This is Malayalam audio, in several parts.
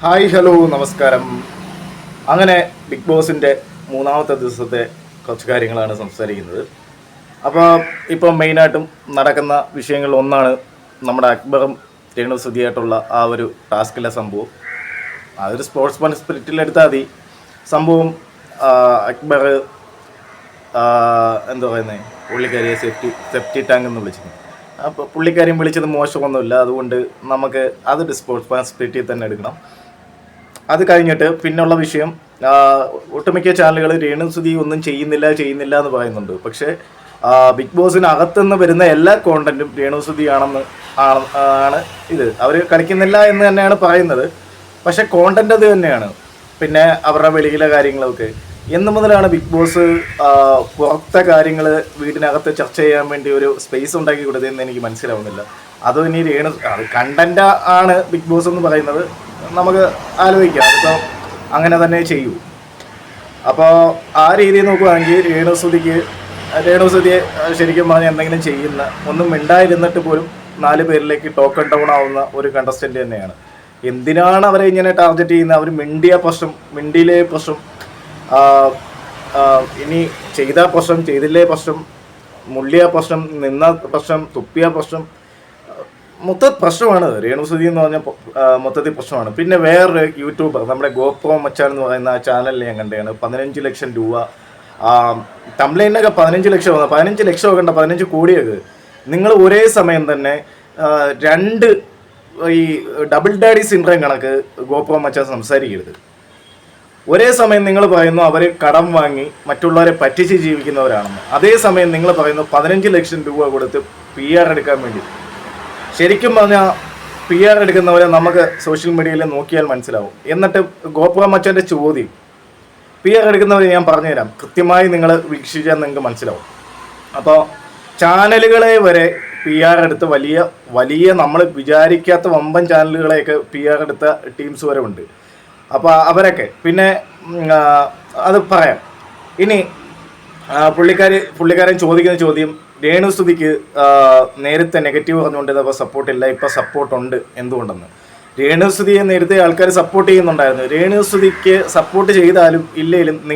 ഹായ് ഹലോ നമസ്കാരം. അങ്ങനെ ബിഗ് ബോസിൻ്റെ മൂന്നാമത്തെ ദിവസത്തെ കുറച്ച് കാര്യങ്ങളാണ് സംസാരിക്കുന്നത്. അപ്പോൾ ഇപ്പം മെയിനായിട്ടും നടക്കുന്ന വിഷയങ്ങളിൽ ഒന്നാണ് നമ്മുടെ അക്ബറും രേണുസുതിയായിട്ടുള്ള ആ ഒരു ടാസ്കിലെ സംഭവം. അതൊരു സ്പോർട്സ്മാൻ സ്പിരിറ്റിലെടുത്താൽ മതി സംഭവം. അക്ബർ എന്താ പറയുന്നത്, പുള്ളിക്കാരിയെ സെപ്റ്റി ടാങ്ക് എന്ന് വിളിച്ചത്. അപ്പോൾ പുള്ളിക്കാരിയും വിളിച്ചത് മോശമൊന്നുമില്ല, അതുകൊണ്ട് നമുക്ക് അതൊരു സ്പോർട്സ്മാൻ സ്പിരിറ്റിൽ തന്നെ എടുക്കണം. അത് കഴിഞ്ഞിട്ട് പിന്നുള്ള വിഷയം, ഒട്ടുമിക്ക ചാനലുകൾ രേണുസുതി ഒന്നും ചെയ്യുന്നില്ല എന്ന് പറയുന്നുണ്ട്. പക്ഷേ ബിഗ് ബോസിനകത്തുനിന്ന് വരുന്ന എല്ലാ കോണ്ടന്റും രേണുസുതി ആണ് ഇത്. അവർ കളിക്കുന്നില്ല എന്ന് തന്നെയാണ് പറയുന്നത്, പക്ഷേ കോണ്ടന്റ് അത് തന്നെയാണ്. പിന്നെ അവരുടെ വെളിയിലെ കാര്യങ്ങളൊക്കെ എന്ന് മുതലാണ് ബിഗ് ബോസ് പുറത്തെ കാര്യങ്ങൾ വീടിനകത്ത് ചർച്ച ചെയ്യാൻ വേണ്ടി ഒരു സ്പേസ് ഉണ്ടാക്കി കൊടുത്തതെന്ന് എനിക്ക് മനസ്സിലാവുന്നില്ല. അതും ഇനി കണ്ടന്റ് ആണ് ബിഗ് ബോസ് എന്ന് പറയുന്നത്, നമുക്ക് ആലോചിക്കാം. അതിപ്പോൾ അങ്ങനെ തന്നെ ചെയ്യൂ. അപ്പോൾ ആ രീതിയിൽ നോക്കുകയാണെങ്കിൽ രേണുസുതിയെ ശരിക്കും പറഞ്ഞാൽ എന്തെങ്കിലും ചെയ്യുന്ന, ഒന്നും മിണ്ടായിരുന്നിട്ട് പോലും 4 പേരിലേക്ക് ടോക്കൺ ഡൗൺ ആവുന്ന ഒരു കണ്ടസ്റ്റൻ്റ് തന്നെയാണ്. എന്തിനാണ് അവരെ ഇങ്ങനെ ടാർഗറ്റ് ചെയ്യുന്നത്? അവർ മിണ്ടിയിലെ പ്രശ്നം, ഇനി ചെയ്ത പ്രശ്നം, ചെയ്തില്ലേ പ്രശ്നം, മുള്ളിയ പ്രശ്നം, നിന്ന പ്രശ്നം, തുപ്പിയ പ്രശ്നം, പ്രശ്നമാണ്. രേണുസുതി എന്ന് പറഞ്ഞാൽ മൊത്തത്തിൽ പ്രശ്നമാണ്. പിന്നെ വേറൊരു യൂട്യൂബർ, നമ്മുടെ ഗോപ്രോ മച്ചാൻ എന്ന് പറയുന്ന ആ ചാനലിൽ ഞാൻ കണ്ടതാണ് 15 ലക്ഷം രൂപ തംബ്ലൈനൊക്കെ 15 ലക്ഷം 15 ലക്ഷം കണ്ട 15 കോടിയൊക്കെ. നിങ്ങൾ ഒരേ സമയം തന്നെ 2 ഈ ഡബിൾ ഡാഡി സിൻഡ്രം കണക്ക് ഗോപ്രോ മച്ചാൻ സംസാരിക്കരുത്. ഒരേ സമയം നിങ്ങൾ പറയുന്നു അവർ കടം വാങ്ങി മറ്റുള്ളവരെ പറ്റിച്ച് ജീവിക്കുന്നവരാണെന്ന്, അതേസമയം നിങ്ങൾ പറയുന്നു 15 ലക്ഷം രൂപ കൊടുത്ത് PR എടുക്കാൻ വേണ്ടി. ശരിക്കും പറഞ്ഞാൽ PR എടുക്കുന്നവരെ നമുക്ക് സോഷ്യൽ മീഡിയയിൽ നോക്കിയാൽ മനസ്സിലാവും. എന്നിട്ട് ഗോപ്രോ മച്ചാൻ്റെ ചോദ്യം, PR എടുക്കുന്നവരെ ഞാൻ പറഞ്ഞുതരാം, കൃത്യമായി നിങ്ങൾ വീക്ഷിച്ചാൽ നിങ്ങൾക്ക് മനസ്സിലാവും. അപ്പോൾ ചാനലുകളെ വരെ PR എടുത്ത് വലിയ നമ്മൾ വിചാരിക്കാത്ത വമ്പൻ ചാനലുകളെയൊക്കെ PR എടുത്ത ടീംസ് വരെ ഉണ്ട്. അപ്പോൾ അവരൊക്കെ പിന്നെ അത് പറയാം. ഇനി പുള്ളിക്കാരൻ ചോദിക്കുന്ന ചോദ്യം, രേണുസുതിക്ക് നേരത്തെ നെഗറ്റീവ് പറഞ്ഞുകൊണ്ട് ഇപ്പോൾ സപ്പോർട്ടില്ല, ഇപ്പോൾ സപ്പോർട്ടുണ്ട്, എന്തുകൊണ്ടെന്ന്. രേണുസുതിയെ നേരത്തെ ആൾക്കാർ സപ്പോർട്ട് ചെയ്യുന്നുണ്ടായിരുന്നു. രേണുസുതിക്ക് സപ്പോർട്ട് ചെയ്താലും ഇല്ലെങ്കിലും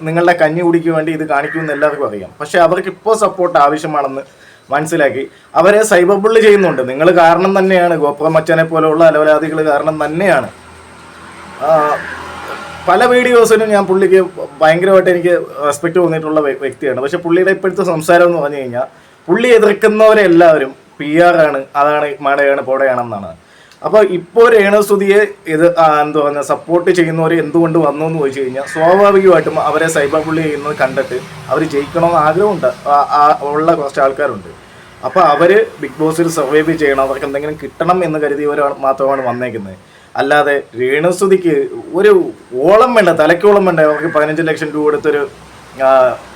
നിങ്ങളുടെ കഞ്ഞി കുടിക്ക് വേണ്ടി ഇത് കാണിക്കുമെന്ന് എല്ലാവർക്കും അറിയാം. പക്ഷേ അവർക്ക് ഇപ്പോൾ സപ്പോർട്ട് ആവശ്യമാണെന്ന് മനസ്സിലാക്കി അവരെ സൈബർ ബുള്ളി ചെയ്യുന്നുണ്ട്. നിങ്ങൾ കാരണം തന്നെയാണ്, ഗോപ്രോ മച്ചാനെ പോലെയുള്ള അലവലാദികൾ കാരണം തന്നെയാണ്. പല വീഡിയോസിനും ഞാൻ പുള്ളിക്ക് ഭയങ്കരമായിട്ട് എനിക്ക് റെസ്പെക്റ്റ് തോന്നിയിട്ടുള്ള വ്യക്തിയാണ്. പക്ഷെ പുള്ളിയുടെ ഇപ്പോഴത്തെ സംസാരം എന്ന് പറഞ്ഞു കഴിഞ്ഞാൽ പുള്ളി എതിർക്കുന്നവരെല്ലാവരും PR ആണ്, അതാണ്, മടയാണ്, പോടയാണെന്നാണ്. അപ്പോൾ ഇപ്പോൾ രേണുസുതിയെ എന്താ പറയുക, സപ്പോർട്ട് ചെയ്യുന്നവർ എന്തുകൊണ്ട് വന്നു എന്ന് ചോദിച്ചു കഴിഞ്ഞാൽ സ്വാഭാവികമായിട്ടും അവരെ സൈബർ ബുള്ളി ചെയ്യുന്നത് കണ്ടിട്ട് അവർ ജയിക്കണമെന്ന് ആഗ്രഹമുണ്ട് ഉള്ള കുറച്ച് ആൾക്കാരുണ്ട്. അപ്പോൾ അവർ ബിഗ് ബോസിൽ സർവൈവ് ചെയ്യണം, അവർക്ക് എന്തെങ്കിലും കിട്ടണം എന്ന് കരുതിയവർ മാത്രമാണ് വന്നേക്കുന്നത്. അല്ലാതെ രേണുസുതിക്ക് ഒരു ഓളം വേണ്ട, തലയ്ക്കോളം വേണ്ട അവർക്ക് 15 ലക്ഷം രൂപ കൊടുത്തൊരു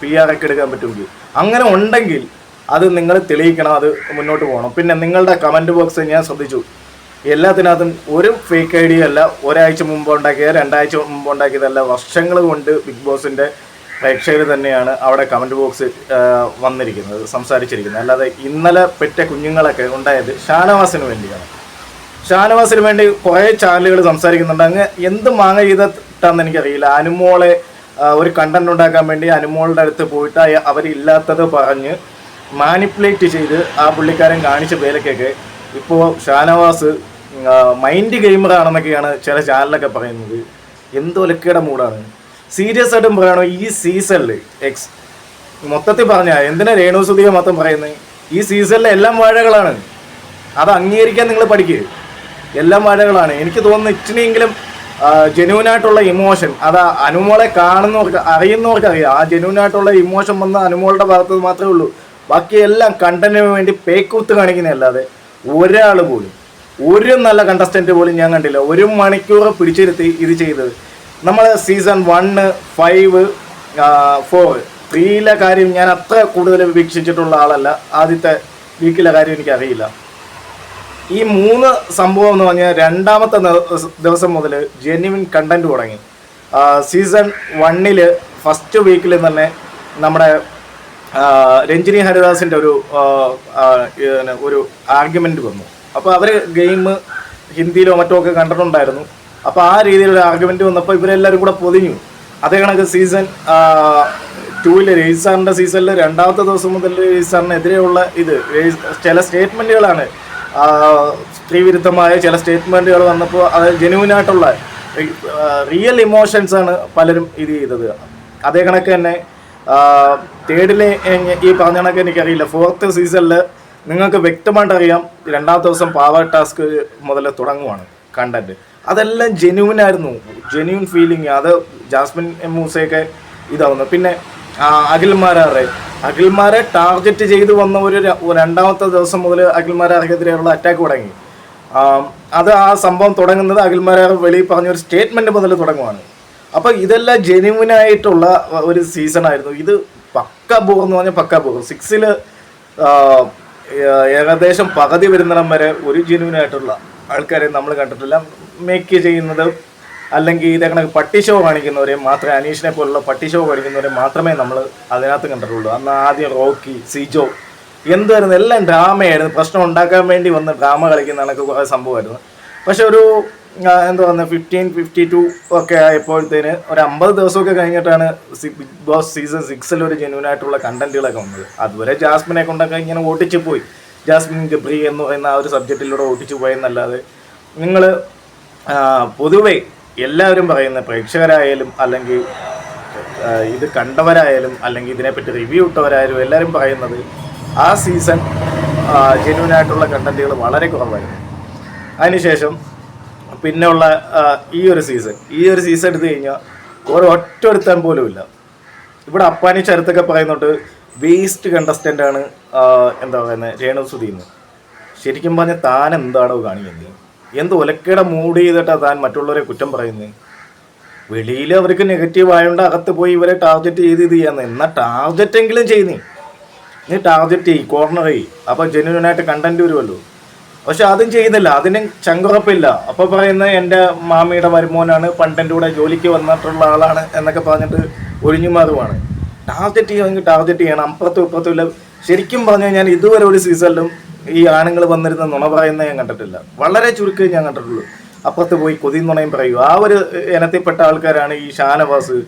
PR ഒക്കെ എടുക്കാൻ പറ്റുമെങ്കിൽ. അങ്ങനെ ഉണ്ടെങ്കിൽ അത് നിങ്ങൾ തെളിയിക്കണം, അത് മുന്നോട്ട് പോകണം. പിന്നെ നിങ്ങളുടെ കമൻറ്റ് ബോക്സ് ഞാൻ ശ്രദ്ധിച്ചു, എല്ലാത്തിനകത്തും ഒരു ഫേക്ക് ID അല്ല, ഒരാഴ്ച മുമ്പ് ഉണ്ടാക്കിയത്, 2 ആഴ്ച മുമ്പ് ഉണ്ടാക്കിയതല്ല, വർഷങ്ങൾ കൊണ്ട് ബിഗ് ബോസിൻ്റെ പ്രേക്ഷകർ തന്നെയാണ് അവിടെ കമൻറ്റ് ബോക്സ് വന്നിരിക്കുന്നത്, സംസാരിച്ചിരിക്കുന്നത്. അല്ലാതെ ഇന്നലെ പെറ്റ കുഞ്ഞുങ്ങളൊക്കെ ഉണ്ടായത് ഷാനവാസിന് വേണ്ടിയാണ്. ഷാനവാസിന് വേണ്ടി കുറേ ചാനലുകൾ സംസാരിക്കുന്നുണ്ട്. അങ്ങ് എന്ത് മാങ്ങ ചെയ്തിട്ടാന്ന് എനിക്കറിയില്ല. അനുമോളെ ഒരു കണ്ടന്റ് ഉണ്ടാക്കാൻ വേണ്ടി അനുമോളുടെ അടുത്ത് പോയിട്ട് അവരില്ലാത്തത് പറഞ്ഞ് മാനിപ്പുലേറ്റ് ചെയ്ത് ആ പുള്ളിക്കാരൻ കാണിച്ച പേരക്കൊക്കെ ഇപ്പോൾ ഷാനവാസ് മൈൻഡ് ഗെയിമറാണെന്നൊക്കെയാണ് ചില ചാനലൊക്കെ പറയുന്നത്. എന്തൊലക്കയുടെ മൂടാണ്. സീരിയസ് ആയിട്ടും പറയണോ, ഈ സീസണിൽ മൊത്തത്തിൽ പറഞ്ഞാൽ എന്തിനാ രേണുസുതിയെ മൊത്തം പറയുന്നത്? ഈ സീസണിലെ എല്ലാം വാഴകളാണ്, അത് അംഗീകരിക്കാൻ നിങ്ങൾ പഠിക്കുക. എല്ലാം വാഴകളാണ്. എനിക്ക് തോന്നുന്നു ഇച്ചിനെങ്കിലും ജെന്യൂനായിട്ടുള്ള ഇമോഷൻ, അത് അനുമോളെ കാണുന്നവർക്ക് അറിയുന്നവർക്ക് അറിയാം. ആ ജെന്യൂനായിട്ടുള്ള ഇമോഷൻ വന്ന അനുമോളുടെ ഭാഗത്ത് മാത്രമേ ഉള്ളൂ. ബാക്കിയെല്ലാം കണ്ടന്റിന് വേണ്ടി പേക്കൂത്ത് കാണിക്കുന്നതല്ലാതെ ഒരാൾ പോലും, ഒരു നല്ല കണ്ടസ്റ്റന്റ് പോലും ഞാൻ കണ്ടില്ല 1 മണിക്കൂർ പിടിച്ചിരുത്തി ഇത് ചെയ്തത്. നമ്മൾ സീസൺ 1, 5, 4, 3 കാര്യം ഞാൻ അത്ര കൂടുതൽ വീക്ഷിച്ചിട്ടുള്ള ആളല്ല. ആദ്യത്തെ വീക്കിലെ കാര്യം എനിക്കറിയില്ല. ഈ 3 സംഭവം എന്ന് പറഞ്ഞാൽ 2ാമത്തെ ദിവസം മുതൽ ജെന്യുവിൻ കണ്ടന്റ് തുടങ്ങി. സീസൺ 1 ഫസ്റ്റ് വീക്കിൽ തന്നെ നമ്മുടെ രഞ്ജിനി ഹരിദാസിൻ്റെ ഒരു ആർഗ്യുമെൻ്റ് വന്നു. അപ്പോൾ അവർ ഗെയിം ഹിന്ദിയിലോ മറ്റോ ഒക്കെ കണ്ടിട്ടുണ്ടായിരുന്നു. അപ്പോൾ ആ രീതിയിലുള്ള ആർഗ്യുമെന്റ് വന്നപ്പോൾ ഇവരെല്ലാവരും കൂടെ പൊതിഞ്ഞു. അതേ കണക്ക് സീസൺ 2 രജിത് സാറിന്റെ സീസണിൽ രണ്ടാമത്തെ ദിവസം മുതൽ രജിത് സാറിനെതിരെയുള്ള ചില സ്റ്റേറ്റ്മെന്റുകളാണ്, സ്ത്രീവിരുദ്ധമായ ചില സ്റ്റേറ്റ്മെന്റുകൾ വന്നപ്പോൾ അത് ജെന്യൂനായിട്ടുള്ള റിയൽ ഇമോഷൻസ് ആണ് പലരും ഇത് ചെയ്തത്. അതേ കണക്ക് തന്നെ തേർഡിലെ ഈ പറഞ്ഞ കണക്ക് എനിക്കറിയില്ല, 4th സീസണിൽ നിങ്ങൾക്ക് വ്യക്തമായിട്ട് അറിയാം രണ്ടാമത്തെ ദിവസം പവർ ടാസ്ക് മുതൽ തുടങ്ങുവാണ് കണ്ടന്റ്. അതെല്ലാം ജെന്യൂനായിരുന്നു, ജെന്യൂൻ ഫീലിംഗ്. അത് ജാസ്മിൻ മൂസയൊക്കെ ഇതാവുന്നു. പിന്നെ അഖിൽമാരെ ടാർഗറ്റ് ചെയ്ത് വന്ന ഒരു രണ്ടാമത്തെ ദിവസം മുതൽ അഖിൽമാരെതിരെയുള്ള അറ്റാക്ക് തുടങ്ങി. അത് ആ സംഭവം തുടങ്ങുന്നത് അഖിൽമാരെ വെളിയിൽ പറഞ്ഞൊരു സ്റ്റേറ്റ്മെന്റ് മുതൽ തുടങ്ങുവാണ്. അപ്പോൾ ഇതെല്ലാം ജെന്യൂനായിട്ടുള്ള ഒരു സീസൺ ആയിരുന്നു. ഇത് പക്ക ബോർ എന്ന് പറഞ്ഞാൽ പക്ക ബോർ. 6ൽ ഏകദേശം പകുതി വരുന്നിടം വരെ ഒരു ജെന്യൂനായിട്ടുള്ള ആൾക്കാരെ നമ്മൾ കണ്ടിട്ടില്ല. മേക്ക് ചെയ്യുന്നത് അല്ലെങ്കിൽ ഇതേക്കണക്ക് പട്ടി ഷോ കാണിക്കുന്നവരെ മാത്രമേ, അനീഷിനെ പോലുള്ള പട്ടി ഷോ കാണിക്കുന്നവരെ മാത്രമേ നമ്മൾ അതിനകത്ത് കണ്ടിട്ടുള്ളൂ. അന്ന് ആദ്യം റോക്കി, സിജോ എന്തായിരുന്നു, എല്ലാം ഡ്രാമയായിരുന്നു. പ്രശ്നം ഉണ്ടാക്കാൻ വേണ്ടി വന്ന് ഡ്രാമ കളിക്കുന്ന കണക്ക് കുറേ സംഭവമായിരുന്നു. പക്ഷെ ഒരു എന്താ പറയുക 15-52 ഒക്കെ ആയപ്പോഴത്തേന് ഒരു 50 ദിവസമൊക്കെ കഴിഞ്ഞിട്ടാണ് ബിഗ് ബോസ് സീസൺ 6 ഒരു ജെന്യൂനായിട്ടുള്ള കണ്ടന്റുകളൊക്കെ വന്നത്. അതുവരെ ജാസ്മിനെ കൊണ്ടൊക്കെ ഇങ്ങനെ ഓട്ടിച്ചു പോയി. ജാസ്മിൻ ഗബ്രി എന്ന് പറയുന്ന ആ ഒരു സബ്ജക്റ്റിലൂടെ ഓട്ടിച്ചു പോയെന്നല്ലാതെ നിങ്ങൾ പൊതുവെ എല്ലാവരും പറയുന്ന പ്രേക്ഷകരായാലും അല്ലെങ്കിൽ ഇത് കണ്ടവരായാലും അല്ലെങ്കിൽ ഇതിനെപ്പറ്റി റിവ്യൂ ഇട്ടവരായാലും എല്ലാവരും പറയുന്നത് ആ സീസൺ ജെന്യൂനായിട്ടുള്ള കണ്ടന്റുകൾ വളരെ കുറവായിരുന്നു. അതിനുശേഷം പിന്നെയുള്ള ഈ ഒരു സീസൺ എടുത്തു കഴിഞ്ഞാൽ ഒറ്റൊരുത്താൻ പോലും ഇല്ല. ഇവിടെ അപ്പാനി ചരത്തൊക്കെ പറയുന്നുണ്ട് വേസ്റ്റ് കണ്ടസ്റ്റൻ്റ് ആണ് എന്താ പറയുന്നത് രേണു സുധീന്ന്. ശരിക്കും പറഞ്ഞാൽ താൻ എന്താണോ കാണിക്കുന്നത്, എന്ത് ഒലക്കയുടെ മൂഡ് ചെയ്തിട്ടാണ് താൻ മറ്റുള്ളവരെ കുറ്റം പറയുന്നത്. വെളിയിൽ അവർക്ക് നെഗറ്റീവ് ആയതുകൊണ്ട് അകത്ത് പോയി ഇവരെ ടാർഗറ്റ് ചെയ്ത് ഇത് ചെയ്യാന്ന്. എന്നാൽ ടാർഗറ്റെങ്കിലും ചെയ്യുന്നേ, നീ ടാർഗറ്റ് ചെയ്യ്, കോർണർ ചെയ്യ്, അപ്പോൾ ജെന്യൂനായിട്ട് കണ്ടന്റ് വരുമല്ലോ. പക്ഷെ അതും ചെയ്യുന്നില്ല, അതിന് ചങ്കുറപ്പില്ല. അപ്പോൾ പറയുന്നത് എൻ്റെ മാമിയുടെ വരുമോനാണ്, പണ്ടെൻ്റെ കൂടെ ജോലിക്ക് വന്നിട്ടുള്ള ആളാണ് എന്നൊക്കെ പറഞ്ഞിട്ട് ഒഴിഞ്ഞു മാറുവാണ്. ടാർഗറ്റ് ചെയ്യുമെങ്കിൽ ടാർഗറ്റ് ചെയ്യണം, അപ്പുറത്തും ഇപ്പുറത്തും ഇല്ല. ശരിക്കും പറഞ്ഞാൽ ഞാൻ ഇതുവരെ ഒരു സീസണിലും ഈ ആണുങ്ങൾ വന്നിരുന്ന നുണ പറയുന്നത് ഞാൻ കണ്ടിട്ടില്ല. വളരെ ചുരുക്കമേ ഞാൻ കണ്ടിട്ടുള്ളൂ. അപ്പുറത്ത് പോയി കൊതി നുണയും പറയൂ. ആ ഒരു ഇനത്തിൽപ്പെട്ട ആൾക്കാരാണ് ഈ ഷാനവാസ്,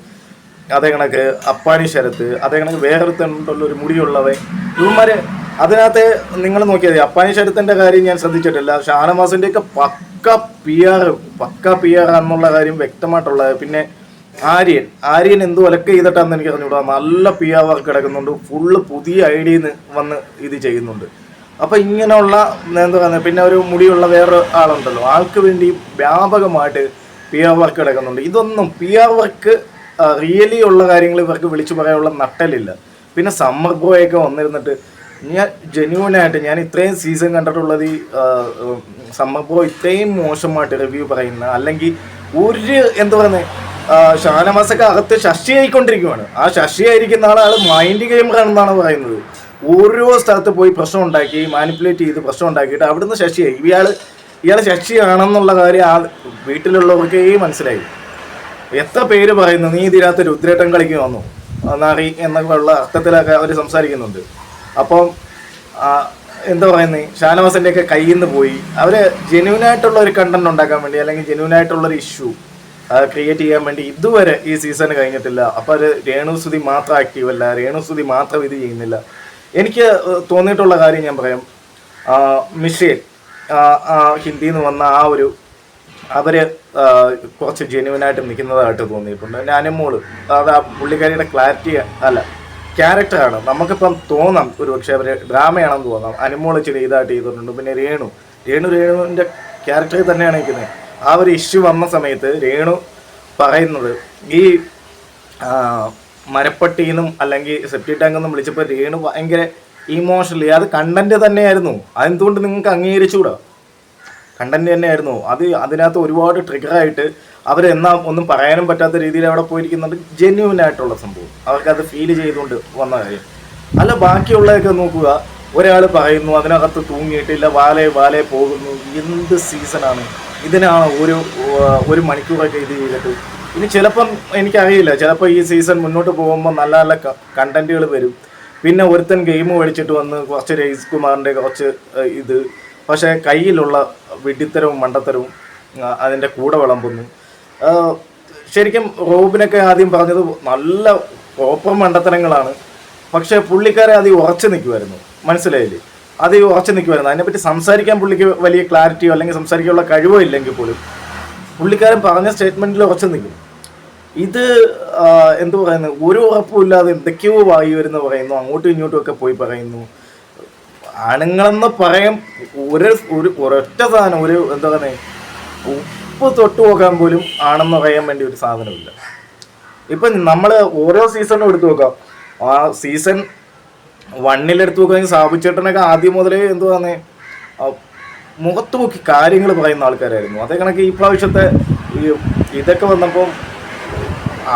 അതേ കണക്ക് അപ്പാനി ശരത്ത്, അതേ കണക്ക് വേറെടുത്തുള്ള ഒരു മുടിയുള്ളവൻ. ഇവന്മാര് അതിനകത്ത് നിങ്ങൾ നോക്കിയാൽ മതി. അപ്പാനി ശരത്തിൻ്റെ കാര്യം ഞാൻ ശ്രദ്ധിച്ചിട്ടില്ല. ഷാനവാസിൻ്റെയൊക്കെ പക്ക പി ആർ എന്നുള്ള കാര്യം വ്യക്തമായിട്ടുള്ളത്. പിന്നെ ആര്യൻ എന്തോ ഒലക്ക ചെയ്തിട്ടാന്ന് എനിക്ക് അറിഞ്ഞൂടാ, നല്ല പി ആർ വർക്ക് കിടക്കുന്നുണ്ട്. ഫുള്ള് പുതിയ ഐഡിയന്ന് വന്ന് ഇത് ചെയ്യുന്നുണ്ട്. അപ്പം ഇങ്ങനെയുള്ള എന്താ പറയുന്നത്. പിന്നെ ഒരു മുടിയുള്ള വേറെ ആളുണ്ടല്ലോ, ആൾക്ക് വേണ്ടി വ്യാപകമായിട്ട് പി ആർ വർക്ക് കിടക്കുന്നുണ്ട്. ഇതൊന്നും പി ആർ വർക്ക് റിയലി ഉള്ള കാര്യങ്ങൾ ഇവർക്ക് വിളിച്ചു പറയാനുള്ള നട്ടലില്ല. പിന്നെ സമ്മർ ബ്രോയൊക്കെ വന്നിരുന്നിട്ട് ഞാൻ ജെന്യൂനായിട്ട് ഞാൻ ഇത്രയും സീസൺ കണ്ടിട്ടുള്ളത് ഈ സമ്മർ ബ്രോ ഇത്രയും മോശമായിട്ട് റിവ്യൂ പറയുന്ന, അല്ലെങ്കിൽ ഒരു എന്താ പറയുന്നത്, ഷാനവാസൊക്കെ അകത്ത് ശശിയായിക്കൊണ്ടിരിക്കുവാണ്. ആ ശശിയായിരിക്കുന്ന ആൾ മൈൻഡ് ഗെയിമറാണെന്നാണ് പറയുന്നത്. ഓരോ സ്ഥലത്ത് പോയി പ്രശ്നം ഉണ്ടാക്കി, മാനിപ്പുലേറ്റ് ചെയ്ത് പ്രശ്നം ഉണ്ടാക്കിയിട്ട് അവിടുന്ന് ശശിയായി. ഇയാൾ ശശിയാണെന്നുള്ള കാര്യം ആ വീട്ടിലുള്ളവർക്കേ മനസ്സിലായി. എത്ര പേര് പറയുന്നു നീ ഇതിനകത്ത് രുദ്രേട്ടൻ കളിക്ക് വന്നു നാറി എന്നൊക്കെ ഉള്ള അർത്ഥത്തിലൊക്കെ അവർ സംസാരിക്കുന്നുണ്ട്. അപ്പം എന്താ പറയുന്നത്, ഷാനവാസിൻ്റെയൊക്കെ കയ്യിൽ നിന്ന് പോയി. അവർ ജെന്യൂനായിട്ടുള്ള ഒരു കണ്ടന്റ് ഉണ്ടാക്കാൻ വേണ്ടി അല്ലെങ്കിൽ ജെന്യൂനായിട്ടുള്ളൊരു ഇഷ്യൂ ക്രിയേറ്റ് ചെയ്യാൻ വേണ്ടി ഇതുവരെ ഈ സീസൺ കഴിഞ്ഞിട്ടില്ല. അപ്പോൾ അത് രേണുസുതി മാത്രം ആക്റ്റീവ് അല്ല, രേണുസുതി മാത്രം ഇത് ചെയ്യുന്നില്ല. എനിക്ക് തോന്നിയിട്ടുള്ള കാര്യം ഞാൻ പറയാം. മിഷേൽ ഹിന്ദിയിൽ നിന്ന് വന്ന അവർ കുറച്ച് ജെന്യൂനായിട്ട് നിൽക്കുന്നതായിട്ട് തോന്നിയിട്ടുണ്ട്. പിന്നെ അനുമോള്, അത് ആ പുള്ളിക്കാരിയുടെ ക്ലാരിറ്റി അല്ല ക്യാരക്ടറാണ്. നമുക്കിപ്പം തോന്നാം ഒരു പക്ഷേ അവർ ഡ്രാമയാണെന്ന് തോന്നാം. അനുമോൾ ഇച്ചിരി ഇതായിട്ട് ചെയ്തിട്ടുണ്ട്. പിന്നെ രേണുവിൻ്റെ ക്യാരക്ടറിൽ തന്നെയാണ് നിൽക്കുന്നത്. ആ ഒരു ഇഷ്യൂ വന്ന സമയത്ത് രേണു പറയുന്നത് ഈ മരപ്പട്ടിന്നും അല്ലെങ്കിൽ സെപ്റ്റി ടാങ്കെന്നും വിളിച്ചപ്പോൾ രേണു ഭയങ്കര ഇമോഷണലി, അത് കണ്ടന്റ് തന്നെയായിരുന്നു. അതെന്തുകൊണ്ട് നിങ്ങൾക്ക് അംഗീകരിച്ചുകൂടാ? കണ്ടന്റ് തന്നെയായിരുന്നു അത്. അതിനകത്ത് ഒരുപാട് ട്രിഗറായിട്ട് അവരെന്നാ ഒന്നും പറയാനും പറ്റാത്ത രീതിയിൽ അവിടെ പോയിരിക്കുന്നുണ്ട്. ജെന്യൂനായിട്ടുള്ള സംഭവം അവർക്കത് ഫീൽ ചെയ്തുകൊണ്ട് വന്ന കാര്യം അല്ല. ബാക്കിയുള്ളതൊക്കെ നോക്കുക, ഒരാൾ പറയുന്നു അതിനകത്ത് തൂങ്ങിയിട്ടില്ല, വാലേ പോകുന്നു. എന്ത് സീസണാണ് ഇതിനാണ് ഒരു മണിക്കൂറൊക്കെ ഇത് ചെയ്തിട്ട്. ഇനി ചിലപ്പം എനിക്കറിയില്ല, ചിലപ്പോൾ ഈ സീസൺ മുന്നോട്ട് പോകുമ്പോൾ നല്ല നല്ല കണ്ടന്റുകൾ വരും. പിന്നെ ഒരുത്തൻ ഗെയിം മേടിച്ചിട്ട് വന്ന് കുറച്ച് രജിത് കുമാറിൻ്റെ കുറച്ച് ഇത്, പക്ഷേ കയ്യിലുള്ള വിഡ്ഢിത്തരവും മണ്ടത്തരവും അതിൻ്റെ കൂടെ വിളമ്പുന്നു. ആ, ശരിക്കും റോബിനൊക്കെ ആദ്യം പറഞ്ഞത് നല്ല പ്രോപ്പർ മണ്ടത്തരങ്ങളാണ്. പക്ഷേ പുള്ളിക്കാരെ അത് ഉറച്ചു നിൽക്കുമായിരുന്നു, മനസ്സിലായില്ലേ? അത് ഉറച്ചു നിൽക്കുമായിരുന്നു. അതിനെപ്പറ്റി സംസാരിക്കാൻ പുള്ളിക്ക് വലിയ ക്ലാരിറ്റിയോ അല്ലെങ്കിൽ സംസാരിക്കാനുള്ള കഴിവോ ഇല്ലെങ്കിൽ പോലും പുള്ളിക്കാരൻ പറഞ്ഞ സ്റ്റേറ്റ്മെൻറ്റിൽ ഉറച്ചു നിൽക്കും. ഇത് എന്തു പറയുന്നു, ഒരു ഉറപ്പുമില്ലാതെ എന്തൊക്കെയോ വായി വരുന്ന പറയുന്നു, അങ്ങോട്ടും ഇങ്ങോട്ടും ഒക്കെ പോയി പറയുന്നു. ആണുങ്ങളെന്ന് പറയാൻ ഒരൊറ്റ സാധനം, ഒരു എന്താ പറയുന്നത്, ഉപ്പ് തൊട്ട് നോക്കാൻ പോലും ആണെന്ന് പറയാൻ വേണ്ടി ഒരു സാധനമില്ല. ഇപ്പം നമ്മൾ ഓരോ സീസണും എടുത്തു നോക്കാം. ആ സീസൺ 1 എടുത്തു നോക്കുകയാണെങ്കിൽ സാബുച്ചേട്ടനൊക്കെ ആദ്യം മുതലേ എന്തുവാന്നേ മുഖത്ത് നോക്കി കാര്യങ്ങൾ പറയുന്ന ആൾക്കാരായിരുന്നു. അതേ കണക്ക് ഈ പ്രാവശ്യത്തെ ഇതൊക്കെ വന്നപ്പോൾ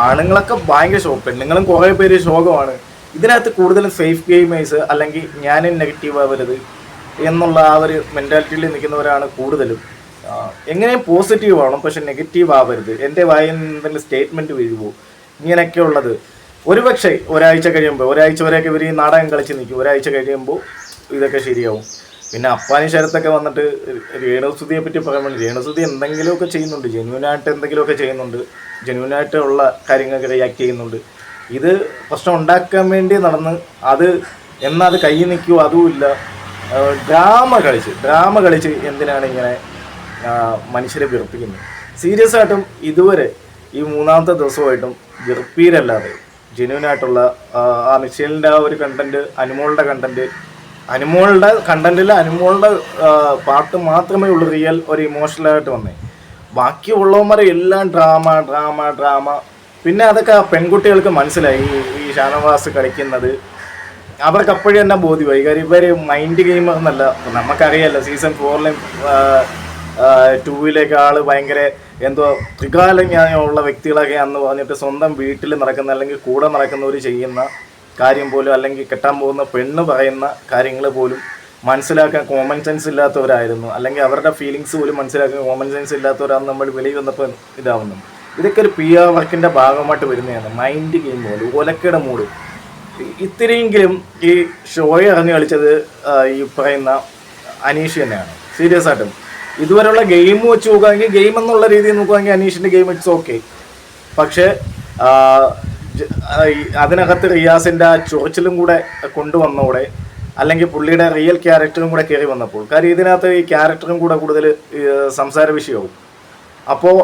ആണുങ്ങളൊക്കെ ഭയങ്കര ഷോക്ക്, പെണ്ണുങ്ങളും കുറേ പേര് ശോകമാണ്. ഇതിനകത്ത് കൂടുതലും സേഫ് ഗെയിമേഴ്സ് അല്ലെങ്കിൽ ഞാനും നെഗറ്റീവ് ആവരുത് എന്നുള്ള ആ ഒരു മെൻറ്റാലിറ്റിയിൽ നിൽക്കുന്നവരാണ് കൂടുതലും. എങ്ങനെയും പോസിറ്റീവ് ആവണം, പക്ഷെ നെഗറ്റീവ് ആവരുത്, എൻ്റെ വായിൽ നിന്ന് എന്തെങ്കിലും സ്റ്റേറ്റ്മെൻറ്റ് വീഴുമോ, ഇങ്ങനെയൊക്കെ ഉള്ളത്. ഒരുപക്ഷെ ഒരാഴ്ച കഴിയുമ്പോൾ, ഒരാഴ്ച വരെയൊക്കെ ഇവർ ഈ നാടകം കളിച്ച് നിൽക്കും, ഒരാഴ്ച കഴിയുമ്പോൾ ഇതൊക്കെ ശരിയാവും. പിന്നെ അപ്പാനി ശരത്തൊക്കെ വന്നിട്ട് രേണുസുതിയെ പറ്റി പറയുമ്പോൾ രേണുസുതി എന്തെങ്കിലുമൊക്കെ ചെയ്യുന്നുണ്ട്, ജെന്യൂനായിട്ട് എന്തെങ്കിലുമൊക്കെ ചെയ്യുന്നുണ്ട്, ജെന്യൂനായിട്ടുള്ള കാര്യങ്ങൾക്ക് റിയാക്ട് ചെയ്യുന്നുണ്ട്. ഇത് പ്രശ്നം ഉണ്ടാക്കാൻ വേണ്ടി നടന്ന് അത് എന്നാൽ അത് കയ്യിൽ നിൽക്കുമോ അതുമില്ല. ഡ്രാമ കളിച്ച് എന്തിനാണ് ഇങ്ങനെ മനുഷ്യരെ വെറുപ്പിക്കുന്നത്? സീരിയസ് ആയിട്ടും ഇതുവരെ ഈ 3ാമത്തെ ദിവസമായിട്ടും വെറുപ്പീരല്ലാതെ ജെന്യൂനായിട്ടുള്ള ആ മിഷേലിൻ്റെ ആ ഒരു കണ്ടൻറ്റ്, അനുമോളുടെ കണ്ടൻറ്റിൽ അനുമോളുടെ പാട്ട് മാത്രമേ ഉള്ളൂ റിയൽ ഒരു ഇമോഷണലായിട്ട് വന്നേ. ബാക്കിയുള്ളവന്മാരെ എല്ലാം ഡ്രാമ. പിന്നെ അതൊക്കെ പെൺകുട്ടികൾക്ക് മനസ്സിലായി. ഈ ഷാനവാസ് കളിക്കുന്നത് അവർക്ക് അപ്പോഴും തന്നെ ബോധ്യമായി. കാര്യം ഇവർ മൈൻഡ് ഗെയിമർ എന്നല്ല, നമുക്കറിയാമല്ലോ സീസൺ 4 2 ആള് ഭയങ്കര എന്തോ ത്രികാലജ്ഞാനമുള്ള വ്യക്തികളൊക്കെ അന്ന് പറഞ്ഞിട്ട് സ്വന്തം വീട്ടിൽ നടക്കുന്ന അല്ലെങ്കിൽ കൂടെ നടക്കുന്നവർ ചെയ്യുന്ന കാര്യം പോലും, അല്ലെങ്കിൽ കെട്ടാൻ പോകുന്ന പെണ്ണ് പറയുന്ന കാര്യങ്ങൾ പോലും മനസ്സിലാക്കാൻ കോമൺ സെൻസ് ഇല്ലാത്തവരായിരുന്നു, അല്ലെങ്കിൽ അവരുടെ ഫീലിങ്സ് പോലും മനസ്സിലാക്കാൻ കോമൺ സെൻസ് ഇല്ലാത്തവരാണ് നമ്മൾ വെളിയിൽ വന്നപ്പോൾ ഇതാവുന്നത്. ഇതൊക്കെ ഒരു PR വർക്കിൻ്റെ ഭാഗമായിട്ട് വരുന്നതാണ്. മൈൻഡ് ഗെയിം പോലും ഒലക്കയുടെ മൂഡ്. ഇത്തിരിയെങ്കിലും ഈ ഷോയെ അറിഞ്ഞ് കളിച്ചത് ഈ പറയുന്ന അനീഷ് തന്നെയാണ്. സീരിയസ് ആയിട്ടും ഇതുവരെയുള്ള ഗെയിം വെച്ച് നോക്കുകയാണെങ്കിൽ, ഗെയിം എന്നുള്ള രീതിയിൽ നോക്കുകയാണെങ്കിൽ അനീഷിൻ്റെ ഗെയിം ഇറ്റ്സ് ഓക്കെ. പക്ഷേ അതിനകത്ത് റിയാസിൻ്റെ ആ ചൊറിച്ചിലും കൂടെ കൊണ്ടുവന്നോടെ, അല്ലെങ്കിൽ പുള്ളിയുടെ റിയൽ ക്യാരക്ടറും കൂടെ കയറി വന്നപ്പോൾ, കാര്യം ഇതിനകത്ത് ഈ ക്യാരക്ടറും കൂടെ കൂടുതൽ സംസാര വിഷയവും. അപ്പോൾ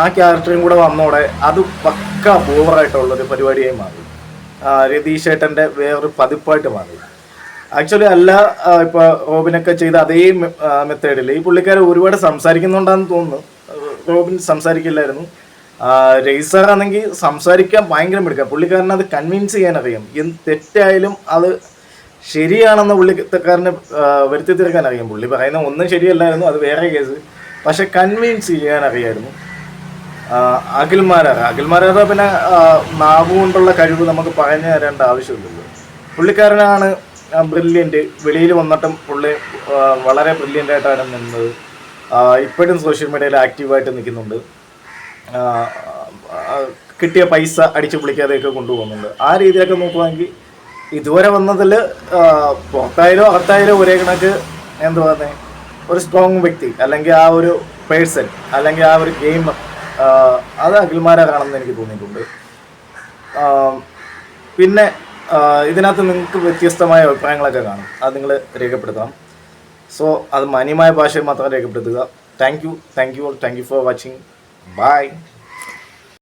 ആ ക്യാരക്ടറും കൂടെ വന്നോടെ അത് പക്ക ഓവറായിട്ടുള്ളൊരു പരിപാടിയായി മാറി. രതീഷ് ഏട്ടൻ്റെ വേറൊരു പതിപ്പായിട്ട് മാറി. ആക്ച്വലി അല്ല, ഇപ്പോൾ റോബിനൊക്കെ ചെയ്ത അതേ മെത്തേഡിൽ ഈ പുള്ളിക്കാരൻ ഒരുപാട് സംസാരിക്കുന്നുണ്ടെന്ന് തോന്നുന്നു. റോബിൻ സംസാരിക്കില്ലായിരുന്നു. രജിസ്റ്ററാണെങ്കിൽ സംസാരിക്കാൻ ഭയങ്കര മിടുക്കാം. പുള്ളിക്കാരനെ അത് കൺവിൻസ് ചെയ്യാൻ അറിയാം. എന്ത് തെറ്റായാലും അത് ശരിയാണെന്ന് പുള്ളിക്കാരനെ വരുത്തി തീർക്കാൻ അറിയാം. പുള്ളി പറയുന്ന ഒന്നും ശരിയല്ലായിരുന്നു, അത് വേറെ കേസ്. പക്ഷെ കൺവിൻസ് ചെയ്യാൻ അറിയായിരുന്നു. അഖിൽമാരാറ പിന്നെ നാവ് കൊണ്ടുള്ള കഴിവ് നമുക്ക് പറഞ്ഞു തരേണ്ട ആവശ്യമില്ലല്ലോ. പുള്ളിക്കാരനാണ് ബ്രില്യൻറ്റ്. വെളിയിൽ വന്നിട്ടും പുള്ളി വളരെ ബ്രില്യൻ്റായിട്ടാണ് നിന്നത്. ഇപ്പോഴും സോഷ്യൽ മീഡിയയിൽ ആക്റ്റീവായിട്ട് നിൽക്കുന്നുണ്ട്. കിട്ടിയ പൈസ അടിച്ചു പൊളിക്കാതെയൊക്കെ കൊണ്ടുപോകുന്നുണ്ട്. ആ രീതിയിലൊക്കെ നോക്കുകയാണെങ്കിൽ ഇതുവരെ വന്നതിൽ പുറത്തായാലും അകത്തായാലും ഒരേ കണക്ക് എന്താ പറയുന്നത്, ഒരു സ്ട്രോങ് വ്യക്തി അല്ലെങ്കിൽ ആ ഒരു പേഴ്സൺ അല്ലെങ്കിൽ ആ ഒരു ഗെയിം, അത് അഖിൽമാരാണെന്ന് എനിക്ക് തോന്നിയിട്ടുണ്ട്. പിന്നെ ഇതിനകത്ത് നിങ്ങൾക്ക് വ്യത്യസ്തമായ അഭിപ്രായങ്ങളൊക്കെ കാണും, അത് നിങ്ങൾ രേഖപ്പെടുത്തണം. സോ അത് മാന്യമായ ഭാഷയിൽ മാത്രം രേഖപ്പെടുത്തുക. Thank you for watching. By.